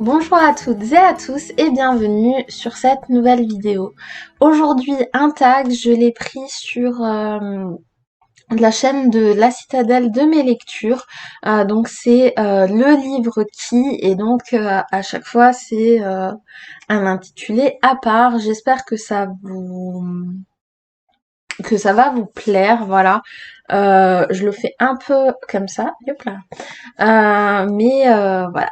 Bonjour à toutes et à tous et bienvenue sur cette nouvelle vidéo. Aujourd'hui, un tag, je l'ai pris sur la chaîne de La Citadelle de mes lectures. Donc c'est le livre qui, et donc à chaque fois c'est un intitulé à part. J'espère que ça va vous plaire, voilà. Je le fais un peu comme ça, hop là. Mais voilà,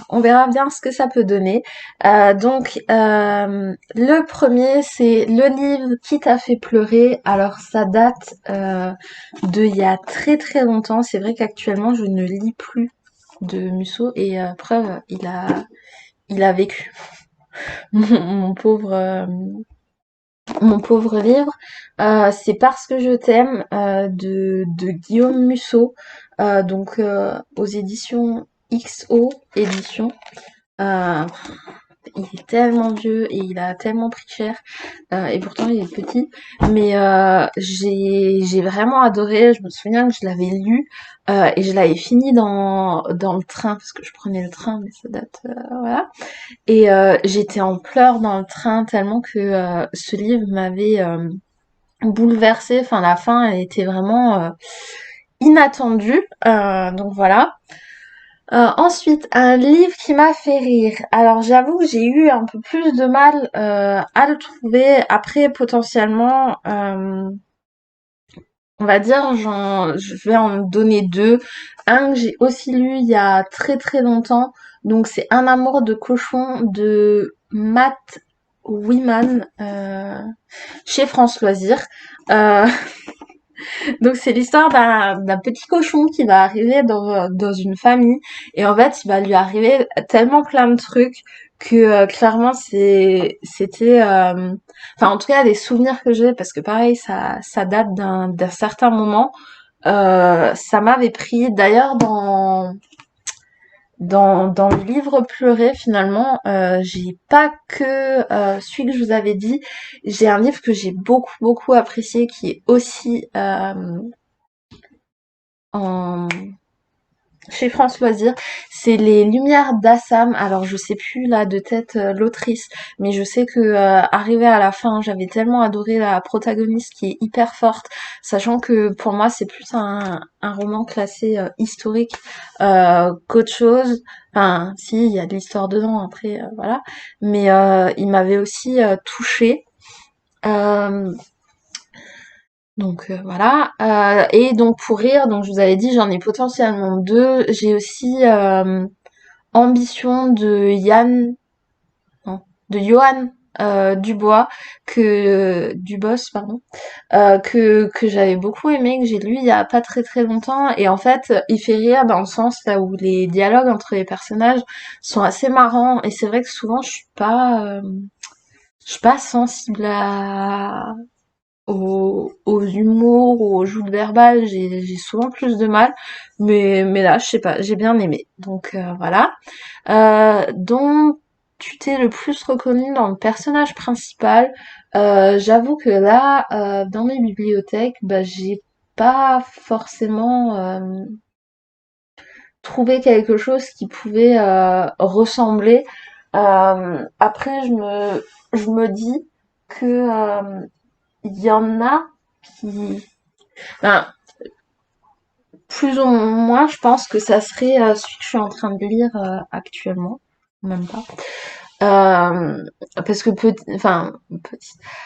on verra bien ce que ça peut donner. Le premier, c'est le livre qui t'a fait pleurer. Alors, ça date de il y a très très longtemps. C'est vrai qu'actuellement, je ne lis plus de Musso et preuve, il a vécu. Mon pauvre, mon pauvre livre. C'est Parce que je t'aime de Guillaume Musso, aux éditions XO éditions. Euh, il est tellement vieux et il a tellement pris cher, et pourtant il est petit, mais j'ai vraiment adoré. Je me souviens que je l'avais lu et je l'avais fini dans le train parce que je prenais le train, mais ça date, voilà. Et j'étais en pleurs dans le train tellement que ce livre m'avait bouleversée. Enfin, la fin elle était vraiment inattendue. Donc voilà. Ensuite, un livre qui m'a fait rire. Alors j'avoue que j'ai eu un peu plus de mal à le trouver. Après, potentiellement, on va dire, je vais en donner deux. Un que j'ai aussi lu il y a très très longtemps. Donc c'est Un amour de cochon de Matt Wiman chez France Loisirs. Euh, donc c'est l'histoire d'un petit cochon qui va arriver dans une famille et en fait il va lui arriver tellement plein de trucs que clairement c'était enfin en tout cas des souvenirs que j'ai, parce que pareil ça date d'un certain moment. Ça m'avait pris d'ailleurs dans le livre Pleurer, finalement, j'ai pas que celui que je vous avais dit. J'ai un livre que j'ai beaucoup beaucoup apprécié qui est aussi en chez France Loisirs. C'est Les Lumières d'Assam. Alors je sais plus là de tête l'autrice, mais je sais que arrivé à la fin, j'avais tellement adoré la protagoniste qui est hyper forte, sachant que pour moi c'est plus un roman classé historique qu'autre chose. Enfin, si, il y a de l'histoire dedans après, voilà. Mais il m'avait aussi touchée. Euh, voilà. Et donc pour rire, donc je vous avais dit j'en ai potentiellement deux. J'ai aussi Ambition de Yann, non, de Johan Dubois, que Dubos, pardon, que j'avais beaucoup aimé, que j'ai lu il y a pas très très longtemps. Et en fait il fait rire dans le sens là où les dialogues entre les personnages sont assez marrants. Et c'est vrai que souvent je suis pas sensible aux humours ou aux joutes verbales. J'ai souvent plus de mal, mais là je sais pas, j'ai bien aimé, donc voilà. Dont tu t'es le plus reconnu dans le personnage principal. J'avoue que là dans mes bibliothèques, bah j'ai pas forcément trouvé quelque chose qui pouvait ressembler. Après je me dis que il y en a qui, ben, plus ou moins, je pense que ça serait celui que je suis en train de lire actuellement, même pas. Parce que petit,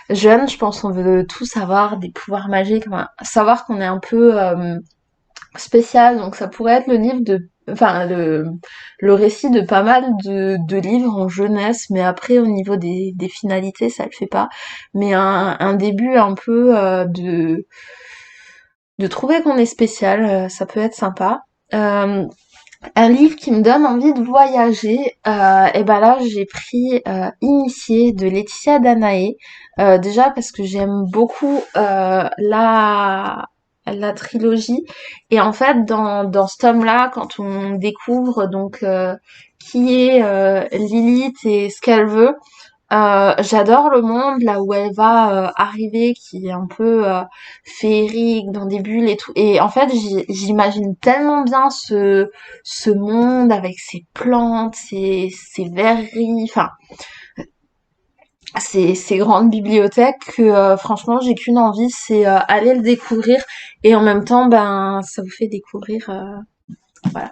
jeune, je pense qu'on veut tous avoir des pouvoirs magiques, enfin, savoir qu'on est un peu spécial. Donc ça pourrait être le livre le récit de pas mal de livres en jeunesse, mais après au niveau des finalités, ça le fait pas. Mais un début un peu de trouver qu'on est spécial, ça peut être sympa. Euh, un livre qui me donne envie de voyager, et ben là j'ai pris Initié de Laetitia Danaé. Déjà parce que j'aime beaucoup la trilogie, et en fait dans ce tome-là, quand on découvre donc qui est Lilith et ce qu'elle veut, J'adore le monde là où elle va arriver, qui est un peu féerique, dans des bulles et tout. Et en fait, j'imagine tellement bien ce monde avec ses plantes, ses verreries, enfin, ces grandes bibliothèques que franchement, j'ai qu'une envie, c'est aller le découvrir. Et en même temps, ben, ça vous fait découvrir voilà,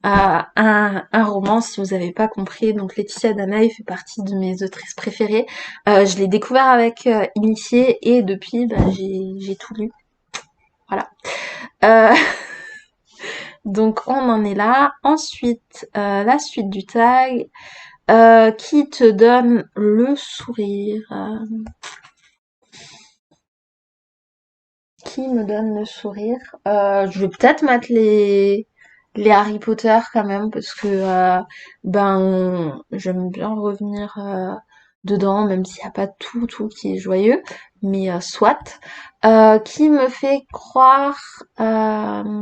un roman, si vous avez pas compris. Donc Laetitia Danaï fait partie de mes autrices préférées. Je l'ai découvert avec Initié et depuis, bah, j'ai tout lu. Voilà. Euh, donc on en est là. Ensuite, la suite du tag. Qui te donne le sourire? Qui me donne le sourire? Je vais peut-être mettre les Harry Potter quand même parce que ben j'aime bien revenir dedans même s'il n'y a pas tout qui est joyeux, mais soit. Qui me fait croire en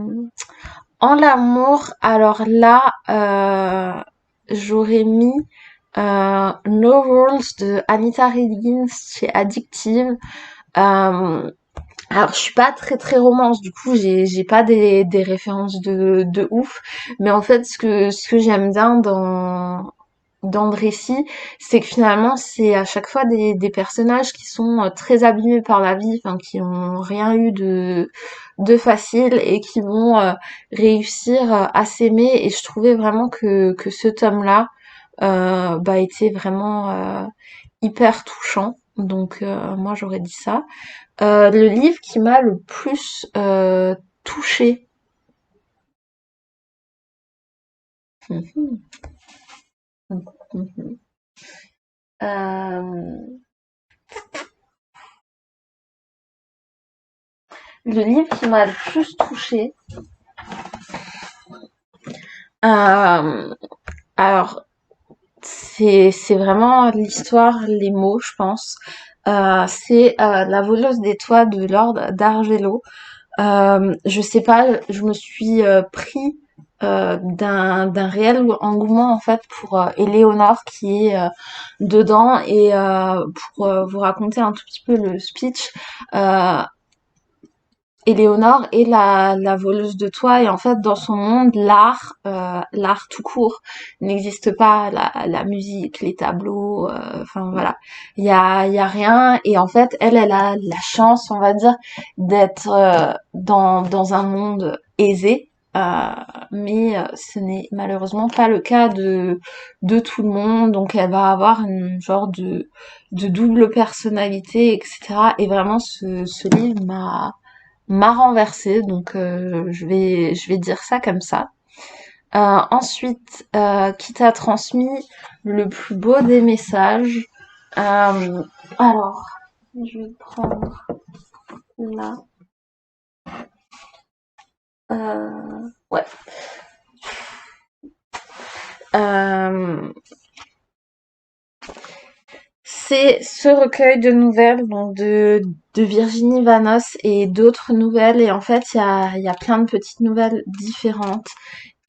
l'amour? Alors là, j'aurais mis No Rules de Anita Higgins chez Addictive. Euh, alors, je suis pas très romance, du coup, j'ai pas des références de ouf. Mais en fait, ce que j'aime bien dans le récit, c'est que finalement, c'est à chaque fois des personnages qui sont très abîmés par la vie, enfin, qui ont rien eu de facile et qui vont réussir à s'aimer. Et je trouvais vraiment que ce tome-là, bah, était vraiment hyper touchant. Donc, moi, j'aurais dit ça. Le livre qui m'a le plus touchée. Mhm, mhm. Euh, le livre qui m'a le plus touchée. Euh, alors, c'est vraiment l'histoire, les mots, je pense. C'est La voleuse des toits de Lord d'Argello. Je sais pas, je me suis pris d'un réel engouement en fait pour Éléonore qui est dedans et pour vous raconter un tout petit peu le speech. euh, Éléonore est la voleuse de toit et en fait dans son monde l'art tout court n'existe pas, la musique, les tableaux, enfin voilà, il y a rien et en fait elle a la chance on va dire d'être dans un monde aisé, mais ce n'est malheureusement pas le cas de tout le monde, donc elle va avoir une genre de double personnalité, etc. Et vraiment ce livre m'a renversée, donc je vais dire ça comme ça. Ensuite, qui t'a transmis le plus beau des messages? Euh, alors, je vais prendre là. Ouais. Euh, c'est ce recueil de nouvelles donc de Virginie Vanos et d'autres nouvelles. Et en fait, il y a plein de petites nouvelles différentes.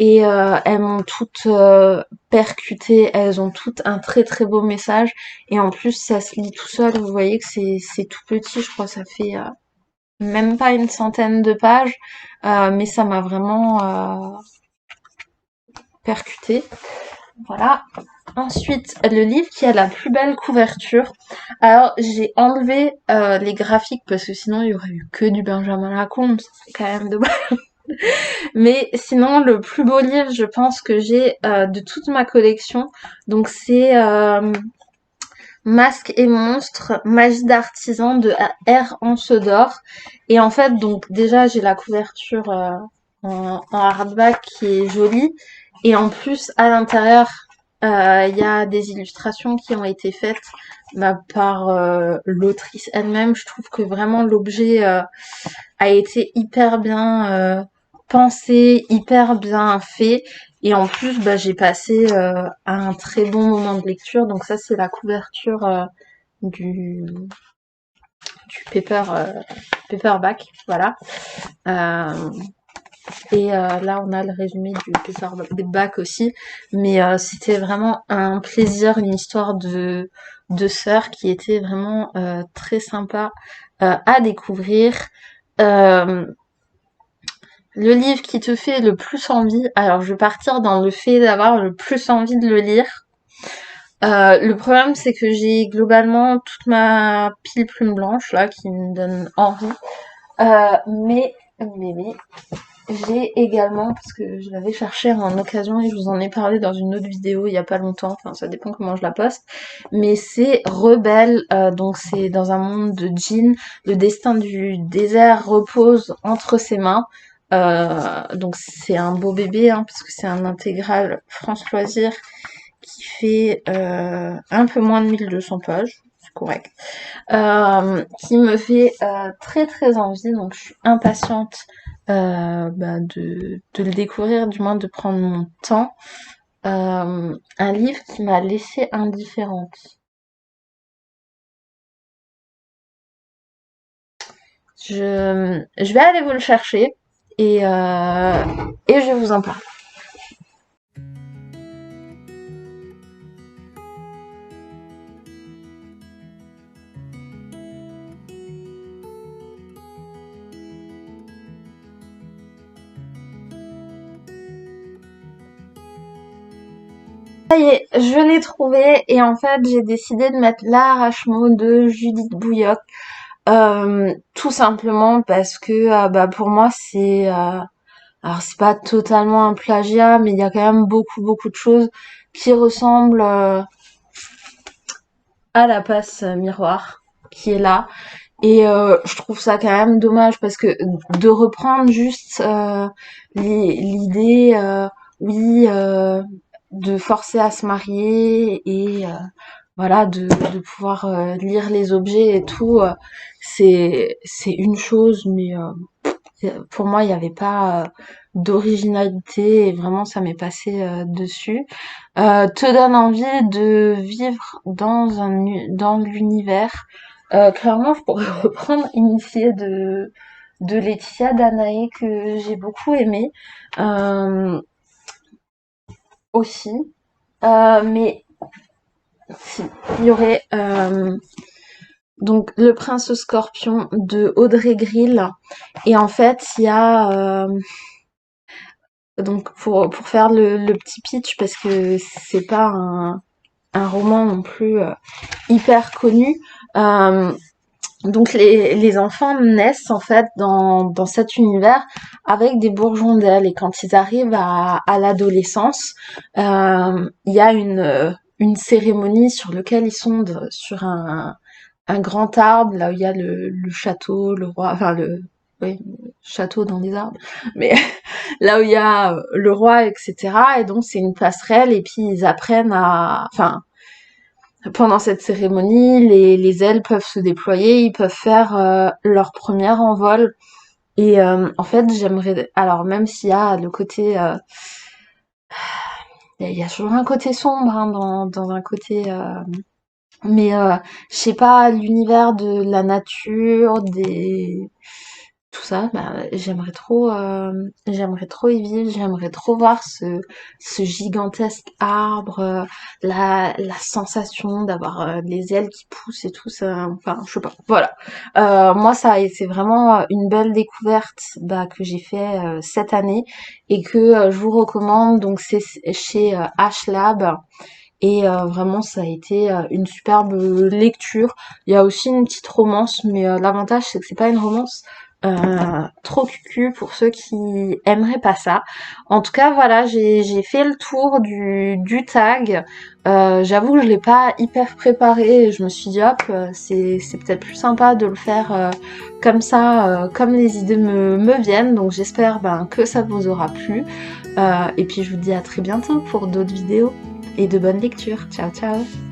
Et elles m'ont toutes percutée, elles ont toutes un très beau message. Et en plus, ça se lit tout seul, vous voyez que c'est tout petit, je crois que ça fait même pas une centaine de pages. Mais ça m'a vraiment percutée. Voilà. Ensuite, le livre qui a la plus belle couverture. Alors, j'ai enlevé les graphiques parce que sinon il y aurait eu que du Benjamin Lacombe, c'est quand même dommage. Mais sinon, le plus beau livre, je pense que j'ai de toute ma collection, donc c'est Masques et monstres, magie d'artisan de R. Anse d'Or. Et en fait, donc déjà, j'ai la couverture en hardback qui est jolie. Et en plus, à l'intérieur, il y a des illustrations qui ont été faites bah, par l'autrice elle-même. Je trouve que vraiment l'objet a été hyper bien pensé, hyper bien fait. Et en plus, bah, j'ai passé un très bon moment de lecture. Donc ça, c'est la couverture du paperback, voilà. Euh, et là, on a le résumé du paperback aussi. Mais c'était vraiment un plaisir, une histoire de sœurs qui était vraiment très sympa à découvrir. Euh, le livre qui te fait le plus envie, alors je vais partir dans le fait d'avoir le plus envie de le lire. Le problème c'est que j'ai globalement toute ma pile plume blanche là qui me donne envie. Mais j'ai également, parce que je l'avais cherché en occasion et je vous en ai parlé dans une autre vidéo il y a pas longtemps, enfin ça dépend comment je la poste, mais c'est Rebelle, donc c'est dans un monde de djinns, le destin du désert repose entre ses mains, donc c'est un beau bébé, hein, parce que c'est un intégral France Loisirs qui fait un peu moins de 1200 pages, c'est correct, qui me fait très très envie, donc je suis impatiente de le découvrir, du moins de prendre mon temps. Un livre qui m'a laissée indifférente. Je vais aller vous le chercher et je vous en parle. Ça y est, je l'ai trouvé et en fait j'ai décidé de mettre l'arrache-mot de Judith Bouilloc. Tout simplement parce que pour moi c'est alors c'est pas totalement un plagiat, mais il y a quand même beaucoup de choses qui ressemblent à la passe miroir qui est là. Et je trouve ça quand même dommage parce que de reprendre juste l'idée, oui, de forcer à se marier et voilà, de pouvoir lire les objets et tout, c'est une chose, mais pour moi, il n'y avait pas d'originalité et vraiment, ça m'est passé dessus. Te donne envie de vivre dans l'univers. Clairement, je pourrais reprendre Initié de Laetitia Danae que j'ai beaucoup aimé aussi. Mais si, il y aurait donc Le Prince Scorpion de Audrey Grill. Et en fait, il y a donc pour faire le petit pitch parce que c'est pas un roman non plus hyper connu. Euh, donc les enfants naissent en fait dans cet univers avec des bourgeons d'ailes et quand ils arrivent à l'adolescence, il y a une cérémonie sur laquelle ils sont sur un grand arbre, là où il y a le château, le roi, enfin oui, château dans les arbres, mais là où il y a le roi, etc. Et donc c'est une passerelle et puis ils apprennent enfin, pendant cette cérémonie, les ailes peuvent se déployer, ils peuvent faire leur premier envol. Et en fait, j'aimerais, alors même s'il y a le côté, il y a toujours un côté sombre hein, dans un côté mais je sais pas, l'univers de la nature, des tout ça, j'aimerais trop y vivre, j'aimerais trop voir ce gigantesque arbre, la sensation d'avoir les ailes qui poussent et tout ça, enfin je sais pas, voilà. Moi ça a été vraiment une belle découverte que j'ai fait cette année et que je vous recommande, donc c'est chez Ashlab. Et vraiment, ça a été une superbe lecture. Il y a aussi une petite romance, mais l'avantage, c'est que c'est pas une romance trop cucu pour ceux qui aimeraient pas ça. En tout cas, voilà, j'ai fait le tour du tag. J'avoue que je l'ai pas hyper préparé. Je me suis dit, hop, c'est peut-être plus sympa de le faire comme ça, comme les idées me viennent. Donc j'espère que ça vous aura plu. Et puis je vous dis à très bientôt pour d'autres vidéos et de bonnes lectures. Ciao ciao!